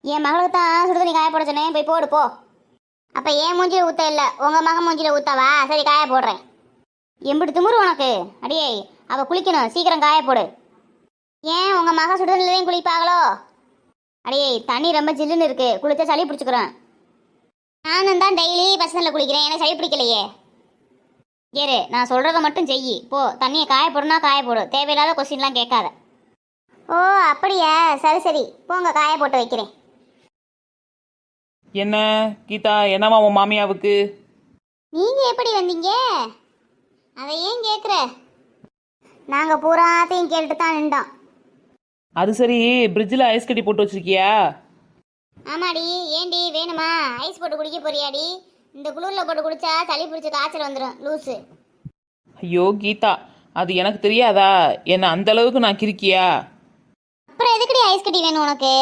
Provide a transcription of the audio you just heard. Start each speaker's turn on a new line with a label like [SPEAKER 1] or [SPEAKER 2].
[SPEAKER 1] என் மகளுக்கு தான் சுடுதண்ணி காய போட சொன்னேன், போய் போடு போ. அப்போ ஏன் மூஞ்சில ஊற்ற இல்லை, உங்கள் மகன் மூஞ்சில ஊற்றவா? சரி காய போடுறேன். எம்பிட்டு திமுரு உனக்கு? அடியே, அவள் குளிக்கணும், சீக்கிரம் காய போடு. ஏன் உங்கள் மகன் சுடுதண்ணிலையும் குளிப்பாங்களோ? அடியே, தண்ணி ரொம்ப ஜில்லுன்னு இருக்கு, குளிச்சா சளி பிடிச்சிக்கிறேன். நானும் தான் டெய்லி பசங்களில் குளிக்கிறேன், எனக்கு சளி பிடிக்கலையே. ஏறு, நான் சொல்கிறத மட்டும் செய் போ. தண்ணியை காய போடுனா காய போடு, தேவையில்லாத கொஸ்டின்லாம் கேட்காத. ஓ அப்படியா, சரி சரி போங்க, காய போட்டு வைக்கிறேன்.
[SPEAKER 2] என்ன கீதா, என்னவா உன் மாமியாவுக்கு?
[SPEAKER 1] நீங்கள் எப்படி வந்தீங்க? அதை ஏன் கேட்குற? நாங்கள் பூராத்தையும் கேட்டுட்டு தான் நின்றோம்.
[SPEAKER 2] அது சரி, பிரிட்ஜில் ஐஸ் கட்டி போட்டு வச்சிருக்கியா?
[SPEAKER 1] ஆமாடி, ஏண்டி வேணுமா? ஐஸ் போட்டு குடிக்க போறியாடி? இந்த குளிரில் போட்டு குடிச்சா சளி பிடிச்சி காய்ச்சல் வந்துடும் லூஸு.
[SPEAKER 2] ஐயோ கீதா, அது எனக்கு தெரியாதா? என்ன அந்த அளவுக்கு நான் கிறுக்கியா?
[SPEAKER 1] அப்புறம் எதுக்குடி ஐஸ் கட்டி வேணும் உனக்கு?